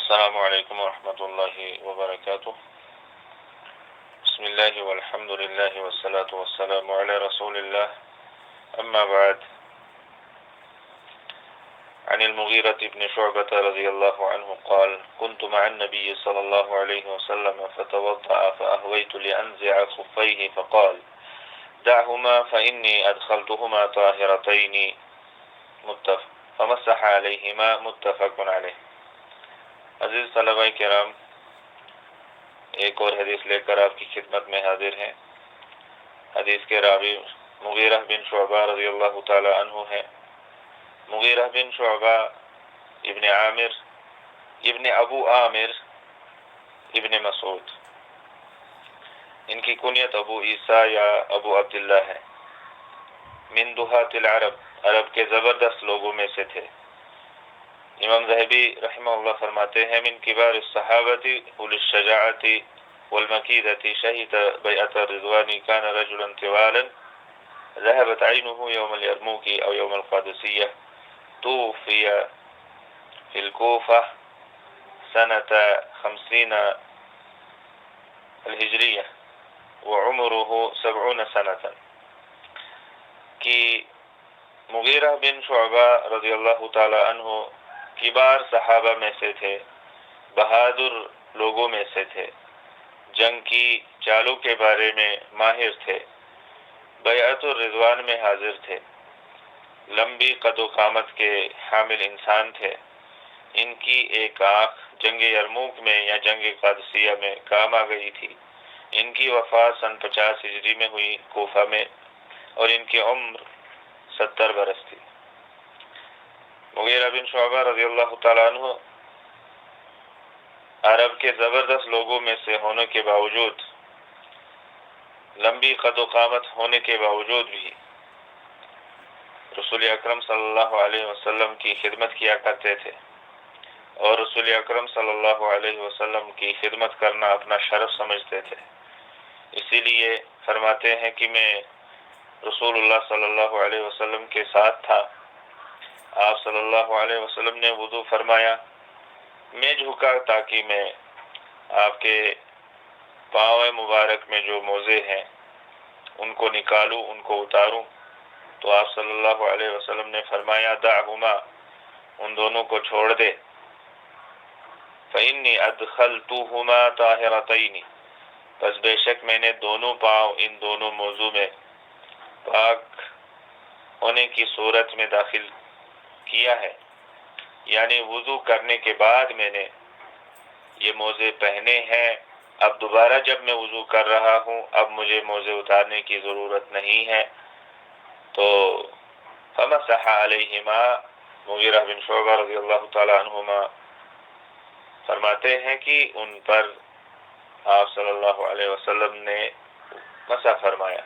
السلام علیکم ورحمۃ اللہ وبرکاتہ۔ بسم اللہ والحمد للہ والصلاة والسلام علی رسول اللہ، اما بعد۔ عن المغيرة بن شعبة رضي الله عنه قال: كنت مع النبي صلى الله عليه وسلم فتوضأ فأهويت لأنزع خفيه فقال: دعهما فإني أدخلتهما طاهرتين فمسح عليهما متفق عليه۔ عزیز طلبہ کرام، ایک اور حدیث لے کر آپ کی خدمت میں حاضر ہیں۔ حدیث کے راوی مغیرہ بن شعبہ رضی اللہ تعالی عنہ ہیں۔ مغیرہ بن شعبہ ابن عامر ابن ابو عامر ابن مسعود، ان کی کنیت ابو عیسیٰ یا ابو عبداللہ ہے۔ من دہات العرب، عرب کے زبردست لوگوں میں سے تھے۔ امام ذہبی رحمہ اللہ فرماتے ہیں: من کبار الصحابۃ اولی الشجاعۃ والمکیدۃ شہد بیعۃ الرضوان کان رجلا طوالا ذهبت عینہ یوم الیرموک او یوم القادسیہ توفی فی الکوفہ سنۃ 50 الہجریہ وعمرہ 70 سنۃ۔ کہ مغیرہ بن شعبہ رضی اللہ تعالی عنہ کبار صحابہ میں سے تھے، بہادر لوگوں میں سے تھے، جنگ کی چالوں کے بارے میں ماہر تھے، بیعت الرضوان میں حاضر تھے، لمبی قد و قامت کے حامل انسان تھے۔ ان کی ایک آنکھ جنگ یرموک میں یا جنگ قادسیہ میں کام آ گئی تھی۔ ان کی وفات سن 50 ہجری میں ہوئی کوفہ میں، اور ان کی عمر 70 برس تھی۔ مغیرہ بن شعبہ رضی اللہ تعالیٰ عنہ عرب کے زبردست لوگوں میں سے ہونے کے باوجود، لمبی قد و قامت ہونے کے باوجود بھی رسول اکرم صلی اللہ علیہ وسلم کی خدمت کیا کرتے تھے، اور رسول اکرم صلی اللہ علیہ وسلم کی خدمت کرنا اپنا شرف سمجھتے تھے۔ اسی لیے فرماتے ہیں کہ میں رسول اللہ صلی اللہ علیہ وسلم کے ساتھ تھا۔ آپ صلی اللہ علیہ وسلم نے وضو فرمایا، میں جھکا تاکہ میں آپ کے پاؤں مبارک میں جو موزے ہیں ان کو نکالوں، ان کو اتاروں، تو آپ صلی اللہ علیہ وسلم نے فرمایا: دعہما، ان دونوں کو چھوڑ دے، فإنی ادخلتہما طاہرتین، پس بے شک میں نے دونوں پاؤں ان دونوں موضوع میں پاک ہونے کی صورت میں داخل کیا ہے، یعنی وضو کرنے کے بعد میں نے یہ موزے پہنے ہیں۔ اب دوبارہ جب میں وضو کر رہا ہوں، اب مجھے موزے اتارنے کی ضرورت نہیں ہے۔ تو فمسح علیہما، مغیرہ بن شعبہ رضی اللہ تعالی عنہما فرماتے ہیں کہ ان پر آپ صلی اللہ علیہ وسلم نے مسح فرمایا۔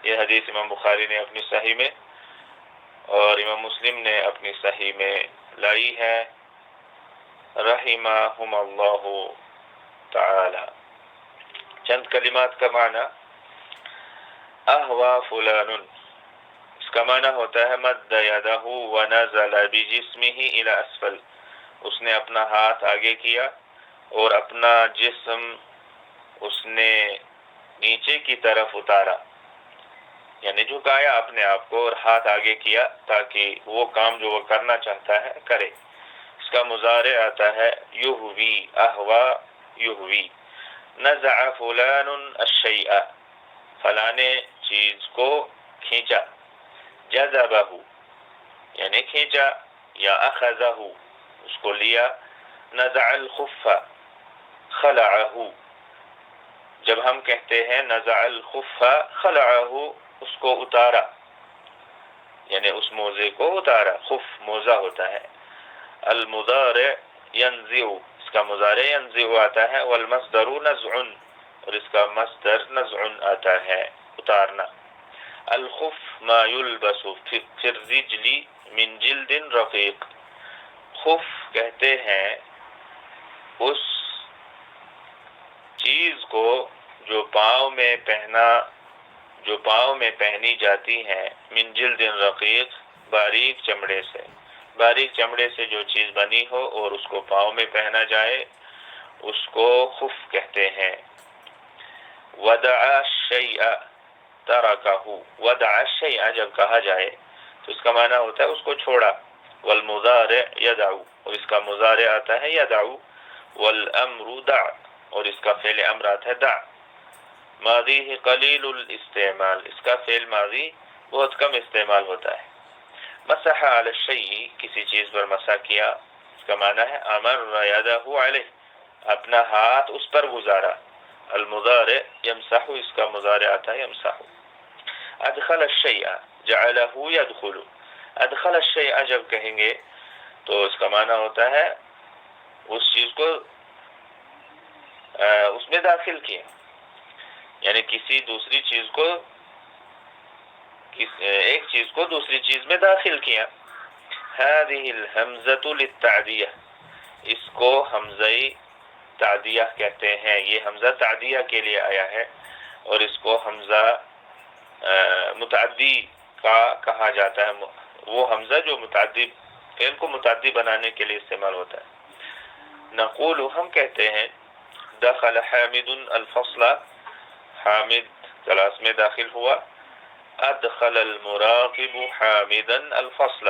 یہ حدیث امام بخاری نے اپنی صحیح میں اور امام مسلم نے اپنی صحیح میں لائی ہے، رحمہم اللہ تعالی۔ چند کلمات کا معنی: اہوا فلان، اس کا معنی ہوتا ہے مد یدہ ونزل بجسمہ الی اسفل، اس نے اپنا ہاتھ آگے کیا اور اپنا جسم اس نے نیچے کی طرف اتارا، یعنی جھکایا اپنے آپ کو اور ہاتھ آگے کیا تاکہ وہ کام جو وہ کرنا چاہتا ہے کرے۔ اس کا مضارع آتا ہے یہوی، اہوا یہوی۔ نزع فلان الشیء، فلاں نے چیز کو کھینچا، جذبہ، یعنی کھینچا، یا اخذہ، اس کو لیا۔ نزع الخف، خلعہ، جب ہم کہتے ہیں نزع الخف خلعہ، اس کو اتارا، یعنی اس موزے کو اتارا۔ خف موزہ ہوتا ہے۔ المضارع ینزع، اس کا مضارع ینزع آتا ہے، والمصدر نزع، اور اس کا مصدر نزع آتا ہے، اتارنا۔ الخف ما یلبس فی الرجل من جلد رقیق، خف کہتے ہیں اس چیز کو جو پاؤں میں پہنی جاتی ہیں، من جلد رقیق، باریک چمڑے سے، باریک چمڑے سے جو چیز بنی ہو اور اس کو پاؤں میں پہنا جائے اس کو خف کہتے ہیں۔ ودع الشیء ترکہ، ودع الشیء جب کہا جائے تو اس کا معنی ہوتا ہے اس کو چھوڑا۔ والمضارع یدعو، اور اس کا مضارع آتا ہے یدعو۔ والامر دع، اور اس کا فعل امر آتا ہے دع۔ ماضی قلیل الاستعمال، اس کا فعل ماضی بہت کم استعمال ہوتا ہے۔ مسح علی الشیء، کسی چیز پر مسح کیا، اس کا معنی ہے امر یدہ علیہ، اپنا ہاتھ اس پر گزارا۔ المضارع یمسح، اس کا مضارع آتا ہے یمسح۔ ادخل الشیء جعلہ یدخل، ادخل الشیء جب کہیں گے تو اس کا معنی ہوتا ہے اس چیز کو اس میں داخل کیا، یعنی کسی دوسری چیز کو، ایک چیز کو دوسری چیز میں داخل کیا۔ هذه الحمزة للتعدیہ، اس کو حمزہ تعدیہ کہتے ہیں، یہ حمزہ تعدیہ کے لیے آیا ہے، اور اس کو حمزہ متعدی کا کہا جاتا ہے، وہ حمزہ جو متعدی فعل کو متعدی بنانے کے لیے استعمال ہوتا ہے۔ نقول، ہم کہتے ہیں دخل حامد الفصل، حامد کلاس میں داخل ہوا۔ ادخل المراقب حامدا الفصل،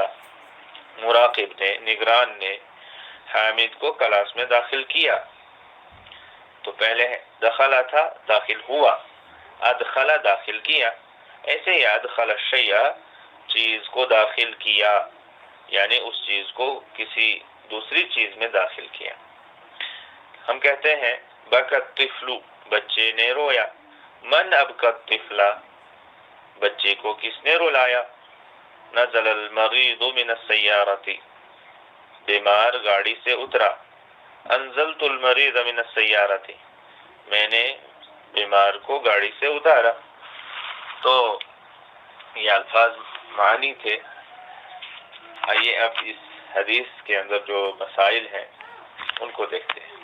مراقب نے، نگران نے حامد کو کلاس میں داخل کیا۔ تو پہلے دخلا تھا، داخل ہوا، ادخل داخل کیا، ایسے ہی ادخل الشیء چیز کو داخل کیا، یعنی اس چیز کو کسی دوسری چیز میں داخل کیا۔ ہم کہتے ہیں بکى الطفل، بچے نے رویا۔ من ابکى الطفل، بچے کو کس نے رلایا؟ نزل المریض من السیارة، بیمار گاڑی سے اترا۔ انزلت المریض من السیارة، میں نے بیمار کو گاڑی سے اتارا۔ تو یہ الفاظ معنی تھے۔ آئیے اب اس حدیث کے اندر جو مسائل ہیں ان کو دیکھتے ہیں۔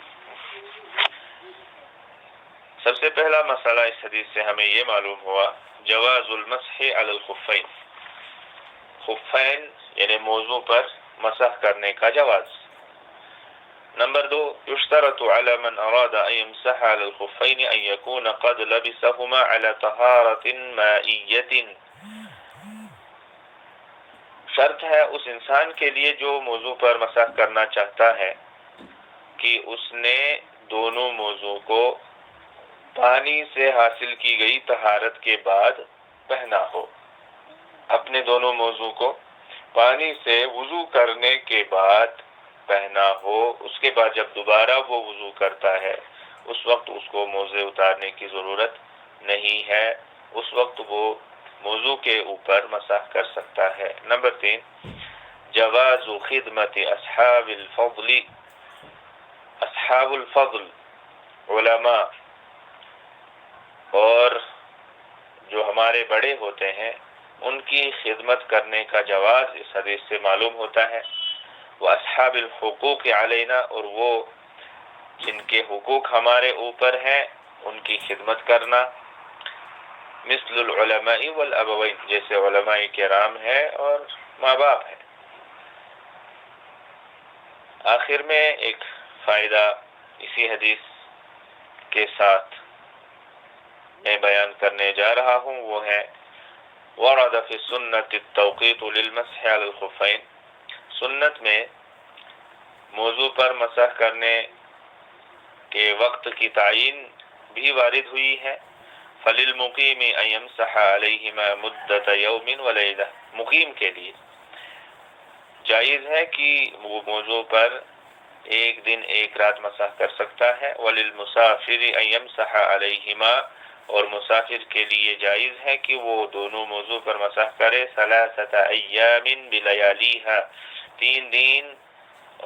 سب سے پہلا مسئلہ اس حدیث سے ہمیں یہ معلوم ہوا جواز المسح علی الخفین، خفین یعنی موضوع پر مسح کرنے کا جواز۔ نمبر 2، یشترط علی من اراد ان يمسح علی الخفین ان يكون قد لبسهما على طہارة مائیة، شرط ہے اس انسان کے لیے جو موضوع پر مسح کرنا چاہتا ہے کہ اس نے دونوں موضوع کو پانی سے حاصل کی گئی طہارت کے بعد پہنا ہو، اپنے دونوں موضوع کو پانی سے وضو کرنے کے بعد پہنا ہو۔ اس کے بعد جب دوبارہ وہ وضو کرتا ہے اس وقت اس کو موزے اتارنے کی ضرورت نہیں ہے، اس وقت وہ موضوع کے اوپر مسح کر سکتا ہے۔ نمبر 3، جواز خدمت اصحاب الفضل، اصحاب الفضل علماء اور جو ہمارے بڑے ہوتے ہیں ان کی خدمت کرنے کا جواز اس حدیث سے معلوم ہوتا ہے۔ وہ اصحاب الحقوق علینا، اور وہ جن کے حقوق ہمارے اوپر ہیں ان کی خدمت کرنا، مثل العلماء والابوین، جیسے علماء کرام ہے اور ماں باپ ہے۔ آخر میں ایک فائدہ اسی حدیث کے ساتھ میں بیان کرنے جا رہا ہوں، وہ ہے ورد فی السنة التوقیت للمسح علی الخفین، سنت میں موضوع پر مسح کرنے کے وقت کی تعین بھی وارد ہوئی ہے۔ فللمقیم ان یمسح علیہما مدت یوم ولیلہ، مقیم کے لیے جائز ہے کہ وہ موضوع پر ایک دن ایک رات مسح کر سکتا ہے۔ وللمسافر ان یمسح علیہما، اور مسافر کے لیے جائز ہے کہ وہ دونوں موضوع پر مسح کرے۔ ثلاثة ایام بلیالیہا، 3 دن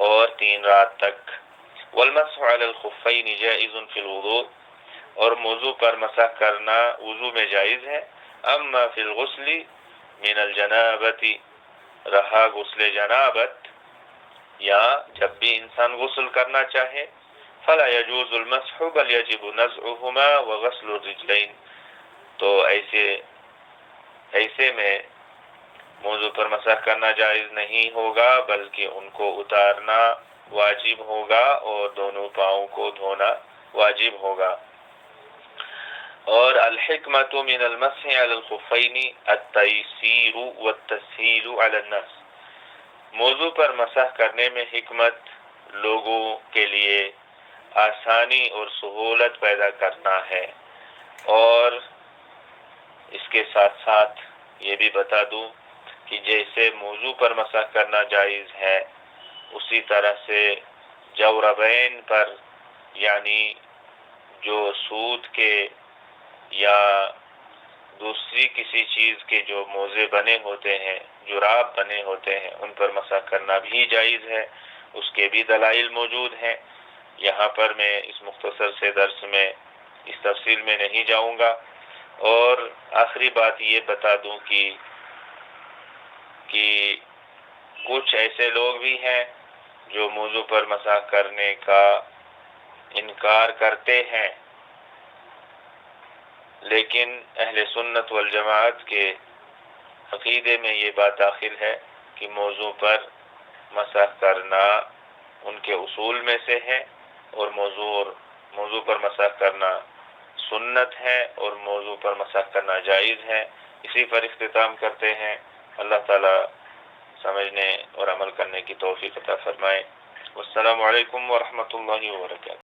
اور 3 رات تک۔ والمسح علی الخفین جائز فی الوضوء، اور موضوع پر مسح کرنا وضو میں جائز ہے۔ اما فی الغسل من الجنابۃ، رہا غسل جنابت یا جب بھی انسان غسل کرنا چاہے، فلا يجوز المسح بل يجب نزعهما وغسل الرجلین، تو ایسے میں موضوع پر مسح کرنا جائز نہیں ہوگا بلکہ ان کو اتارنا واجب ہوگا اور دونوں پاؤں کو دھونا واجب ہوگا۔ اور الحکمت من المسح علی الخفین التیسیر والتسہیل علی الناس، موضوع پر مسح کرنے میں حکمت لوگوں کے لیے آسانی اور سہولت پیدا کرنا ہے۔ اور اس کے ساتھ ساتھ یہ بھی بتا دوں کہ جیسے موضوع پر مسح کرنا جائز ہے، اسی طرح سے جوربین پر، یعنی جو سوت کے یا دوسری کسی چیز کے جو موزے بنے ہوتے ہیں، جراب بنے ہوتے ہیں، ان پر مسح کرنا بھی جائز ہے۔ اس کے بھی دلائل موجود ہیں۔ یہاں پر میں اس مختصر سے درس میں اس تفصیل میں نہیں جاؤں گا۔ اور آخری بات یہ بتا دوں کہ کچھ ایسے لوگ بھی ہیں جو موضوع پر مسح کرنے کا انکار کرتے ہیں، لیکن اہل سنت والجماعت کے عقیدے میں یہ بات داخل ہے کہ موضوع پر مسح کرنا ان کے اصول میں سے ہے، اور موضوع پر مسح کرنا سنت ہے، اور موضوع پر مسح کرنا جائز ہے۔ اسی پر اختتام کرتے ہیں۔ اللہ تعالی سمجھنے اور عمل کرنے کی توفیق عطا فرمائے۔ والسلام علیکم ورحمۃ اللہ وبرکاتہ۔